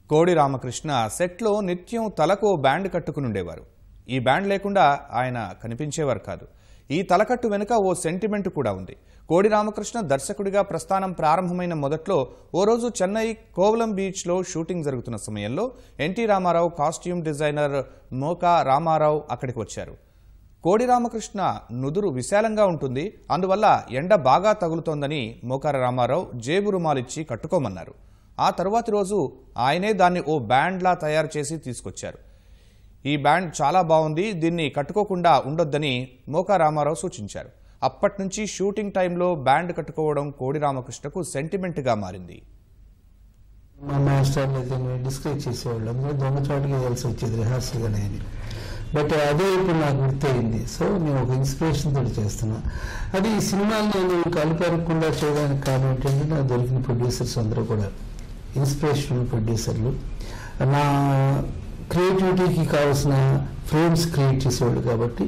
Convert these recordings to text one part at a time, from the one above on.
కోడి రామకృష్ణ సెట్లో నిత్యం తలకు బ్యాండ్ కట్టుకుని ఉండేవారు. ఈ బ్యాండ్ లేకుండా ఆయన కనిపించేవారు కాదు. ఈ తలకట్టు వెనుక ఓ సెంటిమెంట్ కూడా ఉంది. కోడి రామకృష్ణ దర్శకుడిగా ప్రస్థానం ప్రారంభమైన మొదట్లో ఓ రోజు చెన్నై కోవలం బీచ్లో షూటింగ్ జరుగుతున్న సమయంలో ఎన్టీ రామారావు కాస్ట్యూమ్ డిజైనర్ మోకా రామారావు అక్కడికి వచ్చారు. కోడి రామకృష్ణ నుదురు విశాలంగా ఉంటుంది, అందువల్ల ఎండ బాగా తగులుతోందని మోకార రామారావు జేబు రుమాలిచ్చి కట్టుకోమన్నారు. ఆ తరువాతి రోజు ఆయనే దాన్ని ఓ బ్యాండ్లా తయారు చేసి తీసుకొచ్చారు. ఈ బ్యాండ్ చాలా బాగుంది, దీన్ని కట్టుకోకుండా ఉండొద్దని మోకా రామారావు సూచించారు. అప్పటి నుంచి షూటింగ్ టైంలో బ్యాండ్ కట్టుకోవడం కోడి రామకృష్ణకు సెంటిమెంట్గా మారింది. మా మాస్టర్లు అయితే డిస్కస్ చేసేవాళ్ళు, అందులో దొంగచాటుగా వెళ్ళాల్సి వచ్చేది రిహార్సల్గానే అని. బట్ అదే ఇప్పుడు నాకు గుర్తయింది. సో నేను ఒక ఇన్స్పిరేషన్ తోటి చేస్తున్నా. అది ఈ సినిమాలు నేను కలుపెరగకుండా చేయడానికి కారణం ఏంటంటే నాకు దొరికిన ప్రొడ్యూసర్స్ అందరూ కూడా ఇన్స్పిరేషనల్ ప్రొడ్యూసర్లు. నా క్రియేటివిటీకి కావాల్సిన ఫ్రేమ్స్ క్రియేట్ చేసేవాళ్ళు. కాబట్టి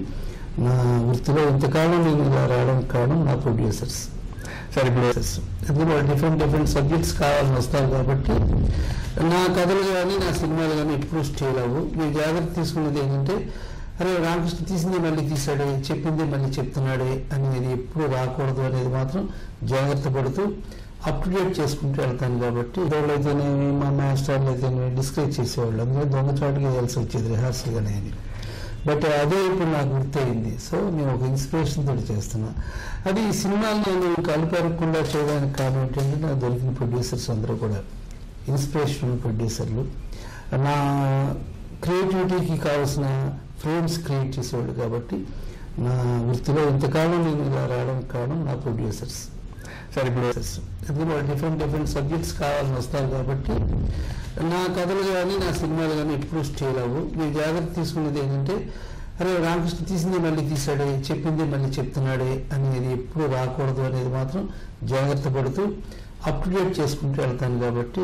నా వృత్తిలో ఇంతకాలం నేను ఇలా రావడానికి కారణం నా ప్రొడ్యూసర్స్. సరే, అందులో డిఫరెంట్ సబ్జెక్ట్స్ కావాలని వస్తారు. కాబట్టి నా కథలు కానీ నా సినిమాలు కానీ ఎప్పుడు స్టేల్ అవ్వు. నేను జాగ్రత్త తీసుకున్నది ఏంటంటే, అరే రామకృష్ణ తీసింది మళ్ళీ తీసాడే, చెప్పింది మళ్ళీ చెప్తున్నాడే అనేది ఎప్పుడు రాకూడదు అనేది మాత్రం జాగ్రత్త పడుతూ అప్ టు డేట్ చేసుకుంటూ వెళ్తాను. కాబట్టి ఎవరైతేనేమి మా మాస్టర్లు అయితేనేమి డిస్కస్ చేసేవాళ్ళు, అందులో దొంగచాటుగా వెళ్ళాల్సి వచ్చేది రిహార్సల్గానే అని. బట్ అదే ఇప్పుడు నాకు గుర్తయింది. సో నేను ఒక ఇన్స్పిరేషన్ తోటి చేస్తున్నా. అది ఈ సినిమాలు నేను కలుపెరగకుండా చేయడానికి కారణం ఏంటంటే నాకు దొరికిన ప్రొడ్యూసర్స్ అందరూ కూడా ఇన్స్పిరేషనల్ ప్రొడ్యూసర్లు. నా క్రియేటివిటీకి కావాల్సిన ఫ్రేమ్స్ క్రియేట్ చేసేవాళ్ళు. కాబట్టి నా వృత్తిలో ఇంతకాలం నేను ఇలా రావడానికి కారణం నా ప్రొడ్యూసర్స్. సరే, అందులో డిఫరెంట్ సబ్జెక్ట్స్ కావాలని వస్తారు. కాబట్టి నా కథలు కానీ నా సినిమాలు కానీ ఎప్పుడు స్టేల్ అవ్వు. నేను జాగ్రత్త తీసుకున్నది ఏంటంటే, అరే రామకృష్ణ తీసింది మళ్ళీ తీసాడే, చెప్పింది మళ్ళీ చెప్తున్నాడే అనేది ఎప్పుడు రాకూడదు అనేది మాత్రం జాగ్రత్త పడుతూ అప్ టు డేట్ చేసుకుంటూ వెళ్తాను. కాబట్టి